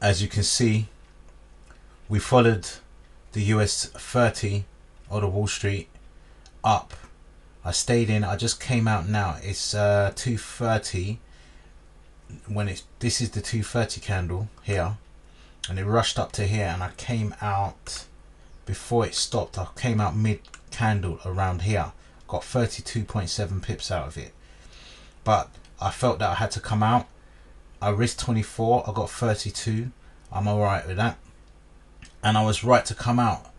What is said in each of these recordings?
as you can see, we followed the US30 or the Wall Street up. I stayed in. I just came out now. It's 2:30 when this is the 2:30 candle here, and it rushed up to here, and I came out before it stopped. I came out mid candle around here, got 32.7 pips out of it, but I felt that I had to come out. I risked 24, I got 32. I'm alright with that, and I was right to come out,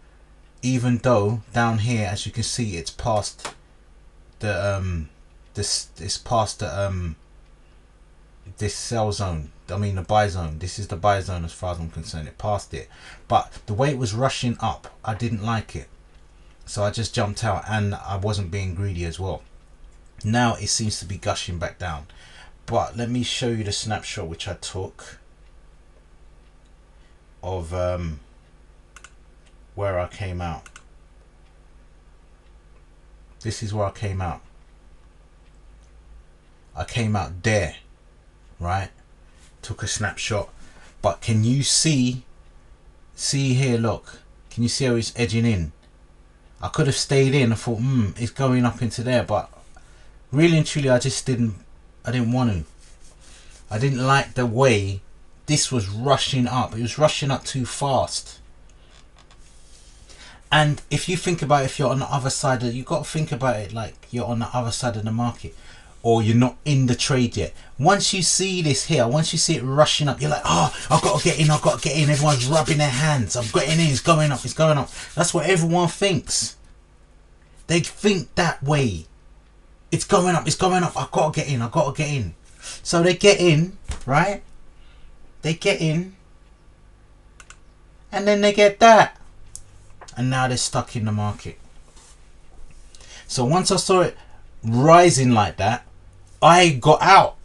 even though down here, as you can see, it's past the it's past the this sell zone. I mean the buy zone. This is the buy zone as far as I'm concerned. It passed it, but the way it was rushing up, I didn't like it, so I just jumped out, and I wasn't being greedy as well. Now it seems to be gushing back down, but let me show you the snapshot which I took of where I came out. This is where I came out. I came out there, right? Took a snapshot, but can you see here, look, can you see how it's edging in? I could have stayed in. I thought, it's going up into there, but really and truly, I didn't want to. I didn't like the way this was rushing up. It was rushing up too fast. And if you think about it, if you're on the other side of, you got to think about it like you're on the other side of the market, or you're not in the trade yet. Once you see this here, once you see it rushing up, you're like, oh, I've got to get in, I've got to get in. Everyone's rubbing their hands. I'm getting in, it's going up, it's going up. That's what everyone thinks. They think that way. It's going up, I've got to get in, I've got to get in. So they get in, right? They get in, and then they get that. And now they're stuck in the market. So once I saw it rising like that, I got out,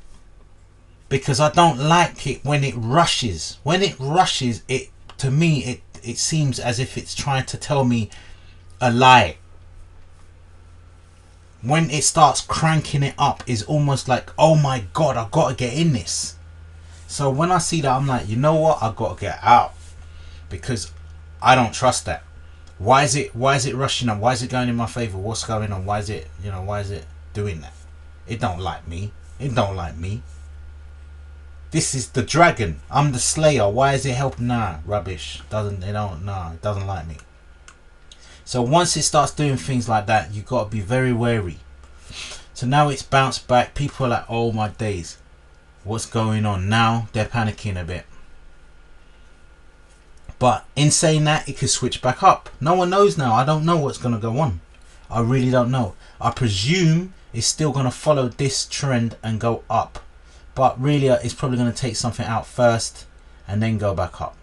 because I don't like it when it rushes. When it rushes, it, to me, it seems as if it's trying to tell me a lie. When it starts cranking it up, is almost like, oh my god, I've got to get in this. So when I see that, I'm like, you know what, I've got to get out, because I don't trust that. Why is it rushing up? Why is it going in my favor? What's going on? Why is it, why is it doing that? It don't like me. It don't like me. This is the dragon. I'm the slayer. Why is it helping? Nah, rubbish. It doesn't like me. So once it starts doing things like that, you got to be very wary. So now it's bounced back. People are like, oh my days, what's going on? Now they're panicking a bit. But in saying that, it could switch back up. No one knows now. I don't know what's going to go on. I really don't know. I presume it's still going to follow this trend and go up. But really, it's probably going to take something out first and then go back up.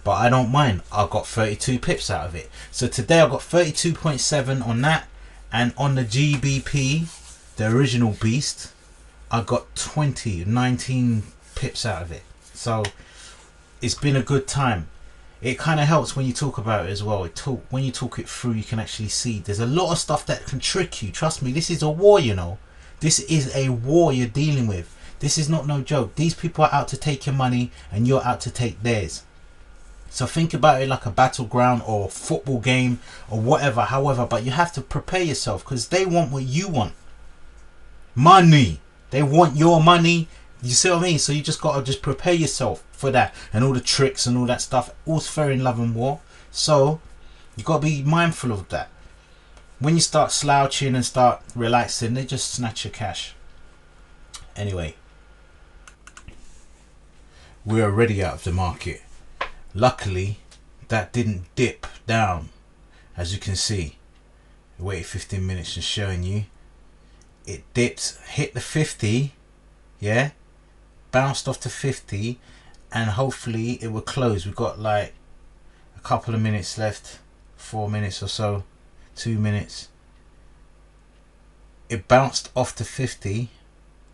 But I don't mind. I got 32 pips out of it. So today I got 32.7 on that. And on the GBP, the original beast, I got 19 pips out of it. So it's been a good time. It kind of helps when you talk about it as well. When you talk it through, you can actually see there's a lot of stuff that can trick you. Trust me, this is a war, This is a war you're dealing with. This is not no joke. These people are out to take your money and you're out to take theirs. So think about it like a battleground or a football game or whatever, however, but you have to prepare yourself, because they want what you want. Money. They want your money. You see what I mean? So you just got to just prepare yourself for that, and all the tricks and all that stuff. All's fair in love and war. So you got to be mindful of that. When you start slouching and start relaxing, they just snatch your cash. Anyway, we're already out of the market. Luckily, that didn't dip down, as you can see. I waited 15 minutes and showing you. It dipped, hit the 50, yeah, bounced off to 50, and hopefully it will close. We've got like a couple of minutes left, 4 minutes or so, 2 minutes. It bounced off to 50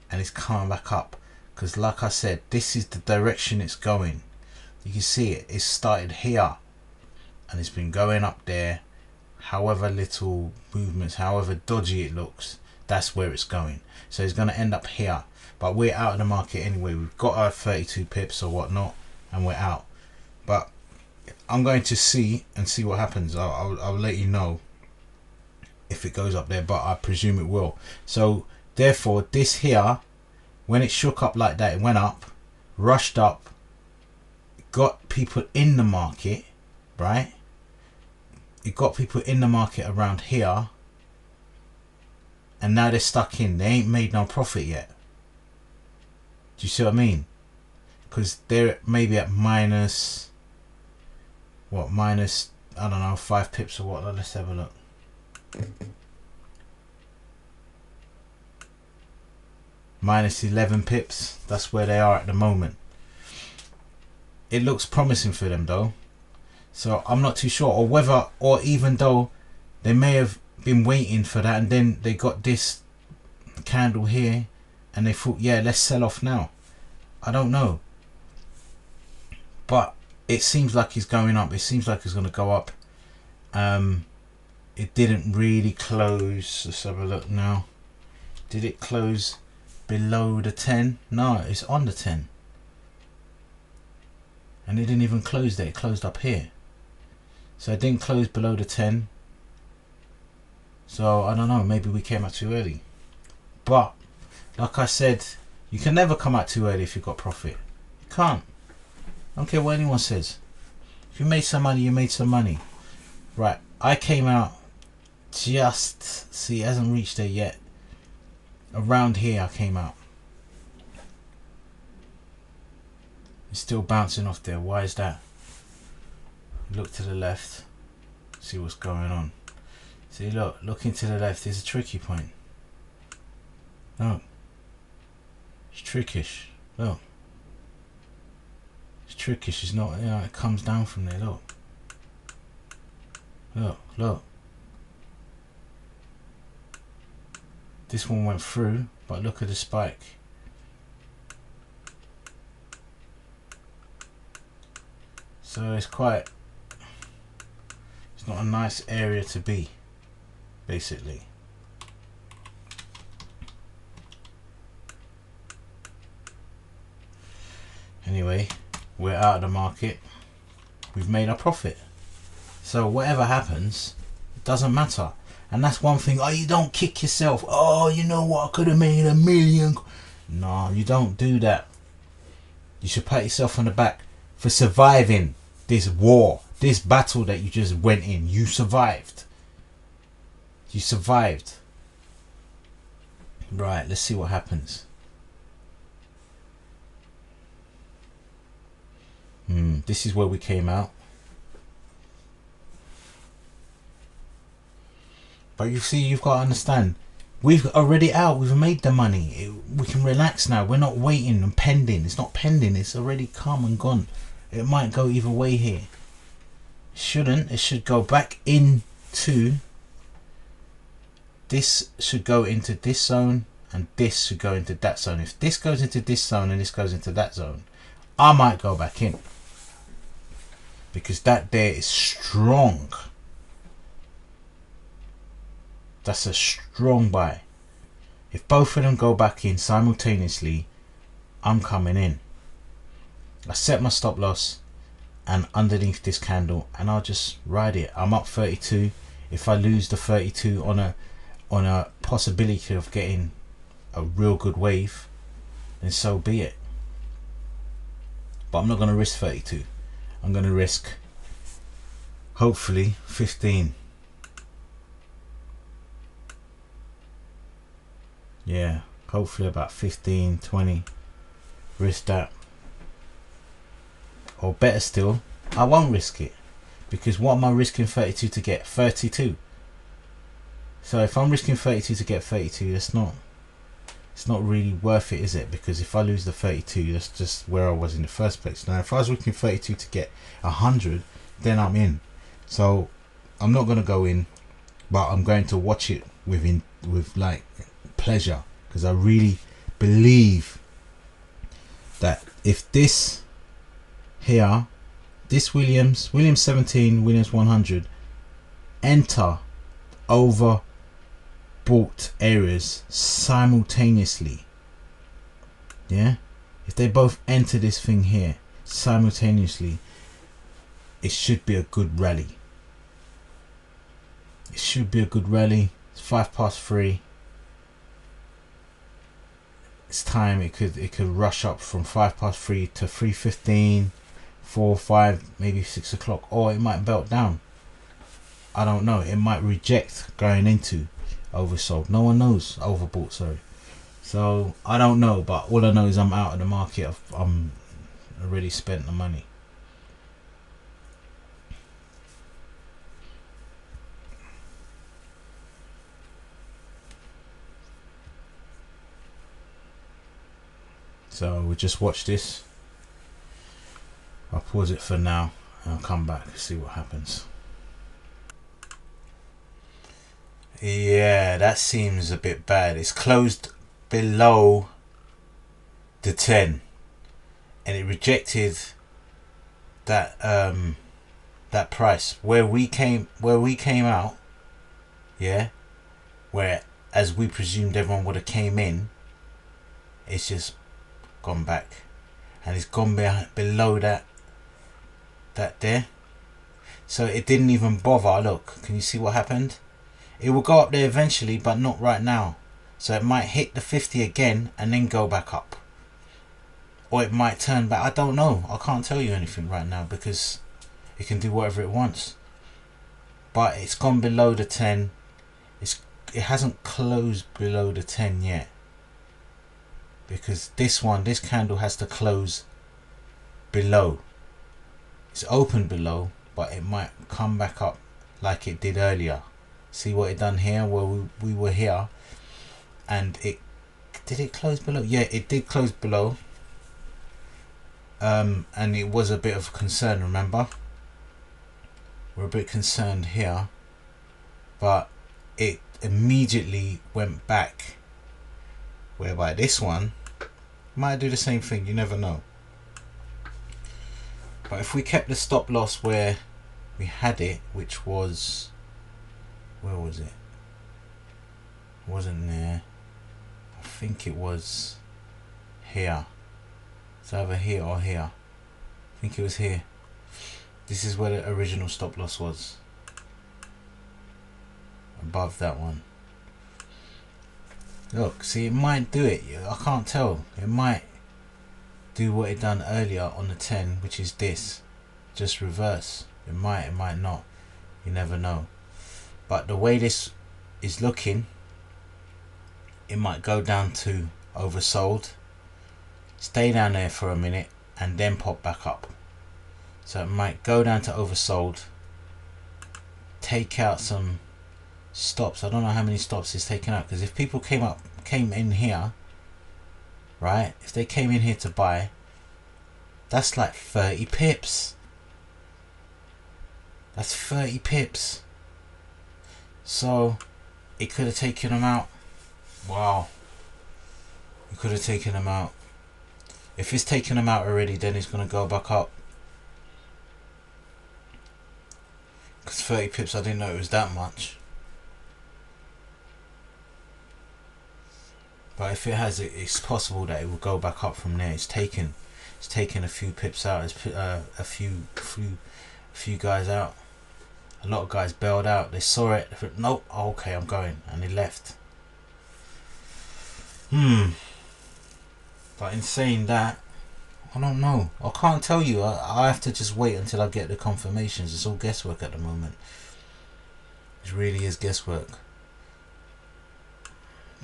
and it's coming back up, because like I said, this is the direction it's going. You can see it started here and it's been going up there. However little movements, however dodgy it looks, that's where it's going. So it's going to end up here, but we're out of the market anyway. We've got our 32 pips or whatnot, and we're out. But I'm going to see what happens. I'll let you know if it goes up there, but I presume it will. So therefore this here, when it shook up like that, it went up, rushed up, got people in the market, right? It got people in the market around here, and now they're stuck in. They ain't made no profit yet. Do you see what I mean? Because they're maybe at minus, what, minus, I don't know, 5 pips or what. Let's have a look. Minus 11 pips. That's where they are at the moment. It looks promising for them though. So I'm not too sure, or whether, or even though they may have been waiting for that, and then they got this candle here and they thought, yeah, let's sell off now. I don't know, but it seems like it's going up. It seems like it's going to go up. It didn't really close. Let's have a look now. Did it close below the 10? No, it's on the 10, and it didn't even close there. It closed up here, so it didn't close below the 10. So I don't know, maybe we came out too early. But like I said, you can never come out too early if you've got profit. You can't. I don't care what anyone says. If you made some money, you made some money. Right, I came out just, see, it hasn't reached there yet. Around here I came out. It's still bouncing off there. Why is that? Look to the left, see what's going on. See, looking to the left is a tricky point. Look, it's trickish. Look, it's trickish. It's not, you know, it comes down from there. Look, look. This one went through, but look at the spike. So it's quite, it's not a nice area to be, basically. Anyway, we're out of the market. We've made our profit. So whatever happens, it doesn't matter. And that's one thing. Oh, you don't kick yourself. Oh, you know what? I could have made $1 million. No, you don't do that. You should pat yourself on the back for surviving this war, this battle that you just went in. You survived. You survived. Right, let's see what happens. This is where we came out. But you see, you've got to understand, we've already out, we've made the money. We can relax now. We're not waiting and pending. It's not pending, it's already come and gone. It might go either way here. It shouldn't. It should go back into, this should go into this zone, and this should go into that zone. If this goes into this zone and this goes into that zone, I might go back in, because that there is strong. That's a strong buy. If both of them go back in simultaneously, I'm coming in. I set my stop loss and underneath this candle, and I'll just ride it. I'm up 32. If I lose the 32 on a possibility of getting a real good wave, then so be it. But I'm not going to risk 32. I'm going to risk hopefully 15. Yeah, hopefully about 15, 20. Risk that. Or better still, I won't risk it, because what am I risking 32 to get? 32. So if I'm risking 32 to get 32, it's not really worth it, is it? Because if I lose the 32, that's just where I was in the first place. Now if I was risking 32 to get 100, then I'm in. So I'm not going to go in, but I'm going to watch it with like pleasure, because I really believe that if this here, this Williams 17, Williams 100 enter overbought areas simultaneously, yeah, if they both enter this thing here, simultaneously, it should be a good rally. It should be a good rally. It's 3:05. It's time. It could rush up from 3:05 to 3:15, 4, 5, maybe 6 o'clock, or it might belt down. I don't know. It might reject going into oversold. No one knows. Overbought, sorry. So I don't know, but all I know is I'm out of the market. I'm already spent the money. So we'll just watch this. I'll pause it for now and I'll come back and see what happens. Yeah, that seems a bit bad. It's closed below the 10 and it rejected that that price where we came out, yeah, where as we presumed everyone would have came in. It's just gone back and it's gone below that there, so it didn't even bother. Look, can you see what happened? It will go up there eventually, but not right now. So it might hit the 50 again and then go back up, or it might turn back. I don't know. I can't tell you anything right now because it can do whatever it wants. But it's gone below the 10. It hasn't closed below the 10 yet, because this candle has to close below. It's open below, but it might come back up like it did earlier. See what it done here, where we were here, and did it close below? Yeah, it did close below. And it was a bit of a concern, remember? We're a bit concerned here, but it immediately went back, whereby this one might do the same thing. You never know. But if we kept the stop loss where we had it, which was, where was it? It wasn't there. I think it was here. It's either here or here. I think it was here. This is where the original stop loss was. Above that one. Look, see, it might do it. I can't tell. It might do what it done earlier on the 10, which is this. Just reverse. It might not. You never know. But the way this is looking, it might go down to oversold, stay down there for a minute, and then pop back up. So it might go down to oversold, take out some stops. I don't know how many stops it's taken out, because if people came in here, right, if they came in here to buy, that's like 30 pips. That's 30 pips. So it could have taken them out. Wow, it could have taken them out. If it's taken them out already, then it's going to go back up. Because 30 pips, I didn't know it was that much. But if it has, it's possible that it will go back up from there. It's taken a few pips out. It's put a few guys out. A lot of guys bailed out. They saw it. They thought, nope, okay, I'm going, and they left. But in saying that, I don't know. I can't tell you. I have to just wait until I get the confirmations. It's all guesswork at the moment. It really is guesswork.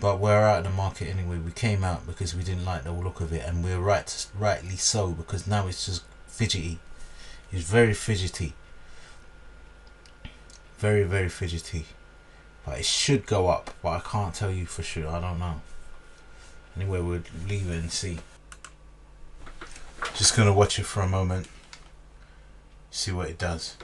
But we're out of the market anyway. We came out because we didn't like the look of it, and we're rightly so, because now it's just fidgety. It's very fidgety. Very, very fidgety. But it should go up, but I can't tell you for sure. I don't know. Anyway, we'll leave it and see. Just gonna watch it for a moment, see what it does.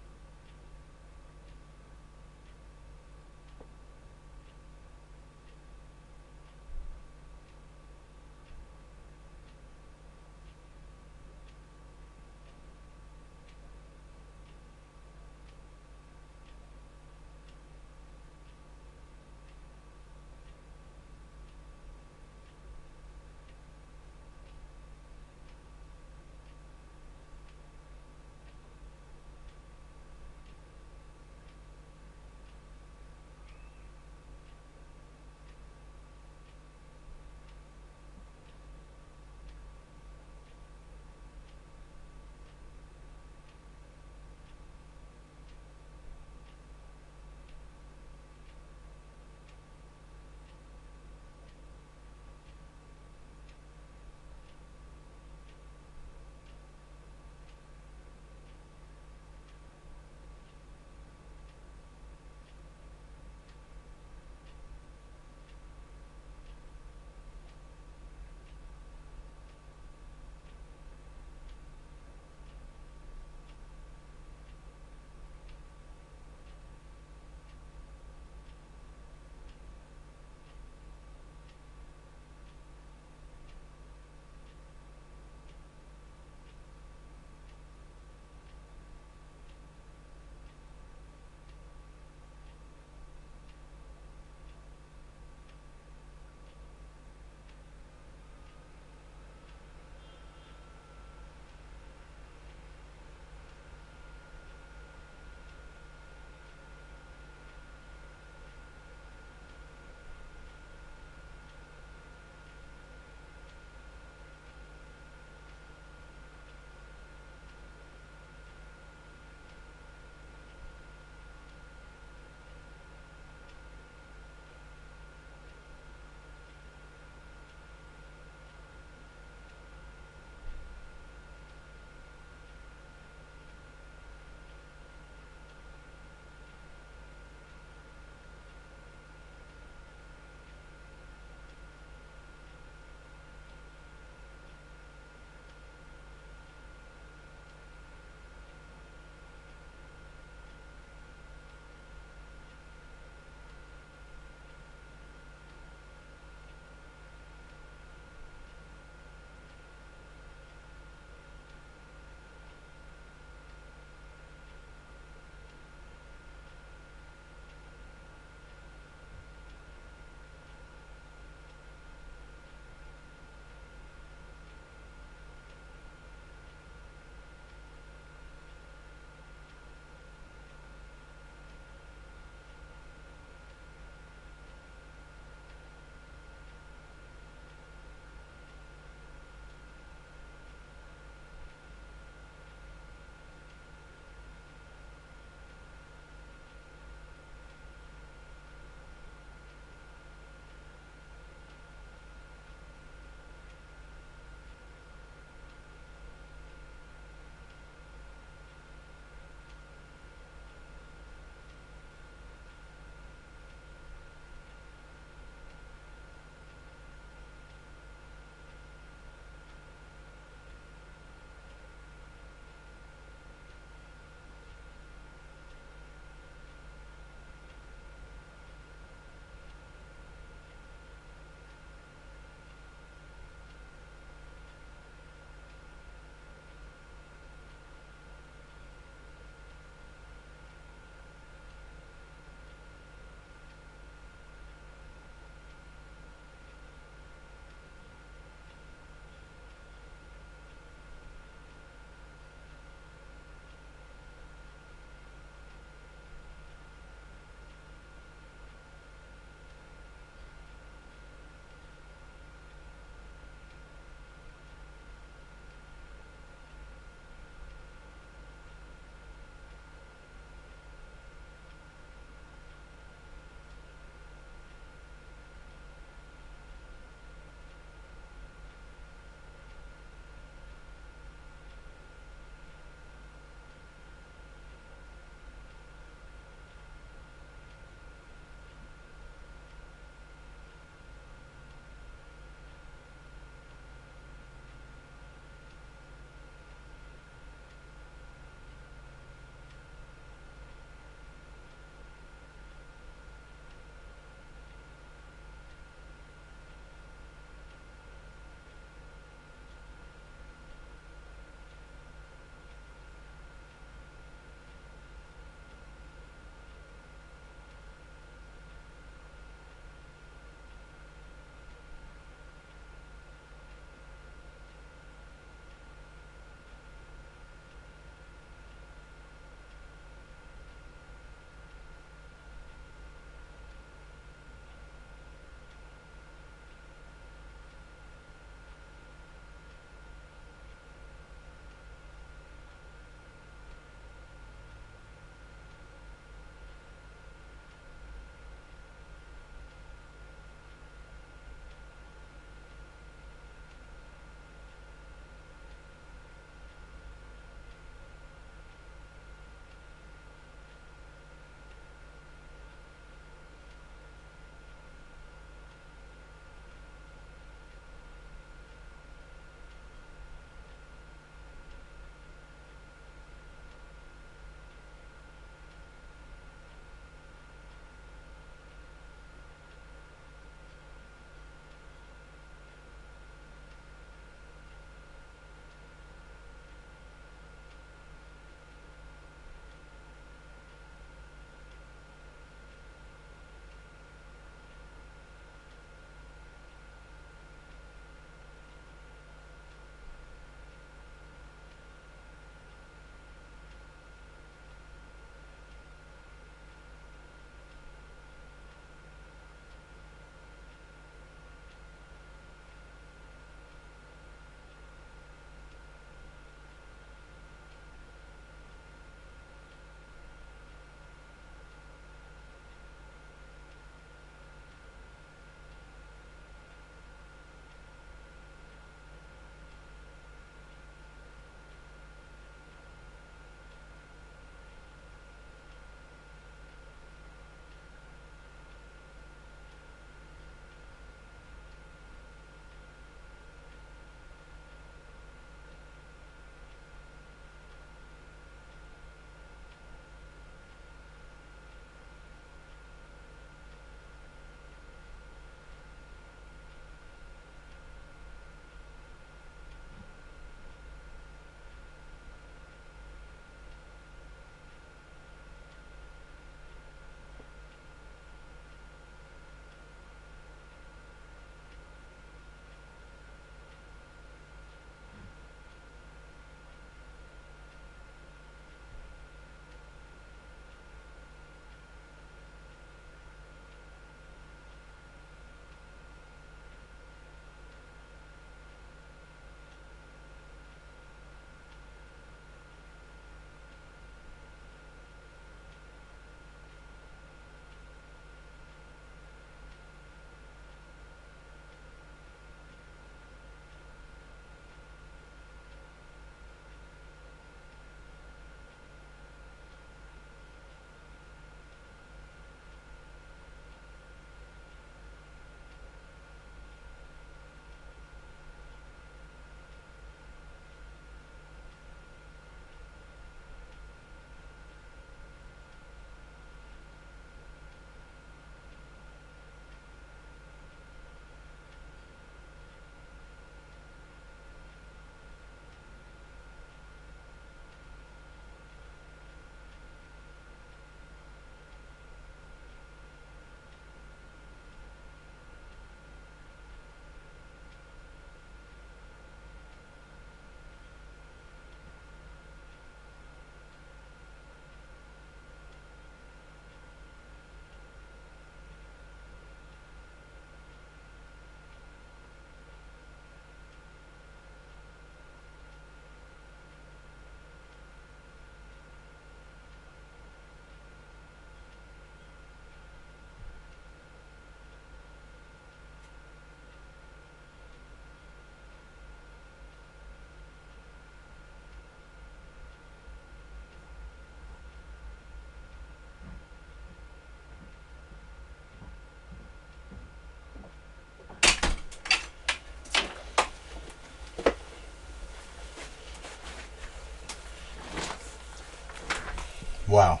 Wow.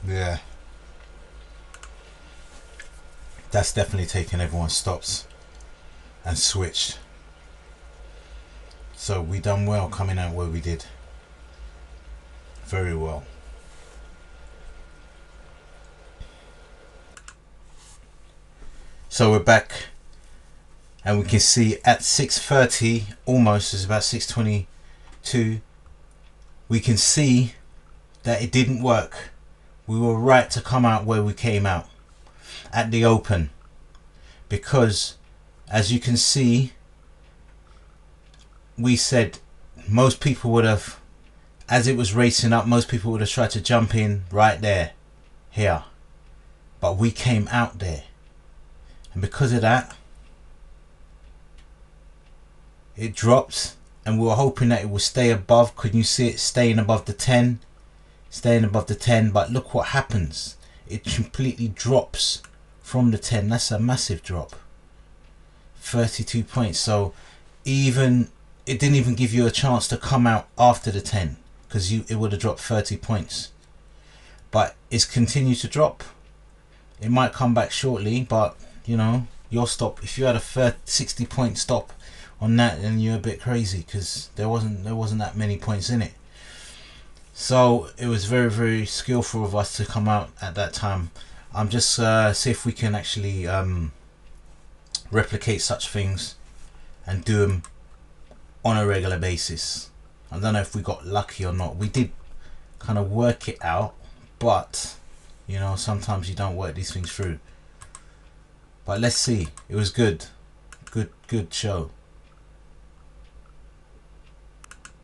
Yeah. That's definitely taken everyone's stops and switched. So we done well coming out where we did. Very well. So we're back, and we can see at 6:30, almost, it's about 6:22, we can see that it didn't work. We were right to come out where we came out at the open, because as you can see, we said most people would have, as it was racing up, most people would have tried to jump in right there, here, but we came out there, and because of that it dropped, and we were hoping that it would stay above. Could you see it staying above the 10, staying above the 10? But look what happens, it completely drops from the 10. That's a massive drop, 32 points. So even it didn't even give you a chance to come out after the 10, because it would have dropped 30 points. But it's continued to drop. It might come back shortly, but you know, your stop, if you had a 60 point stop on that, then you're a bit crazy, because there wasn't that many points in it. So it was very, very skillful of us to come out at that time. I'm just see if we can actually replicate such things and do them on a regular basis. I don't know if we got lucky or not. We did kind of work it out, but you know, sometimes you don't work these things through. But let's see. It was good show.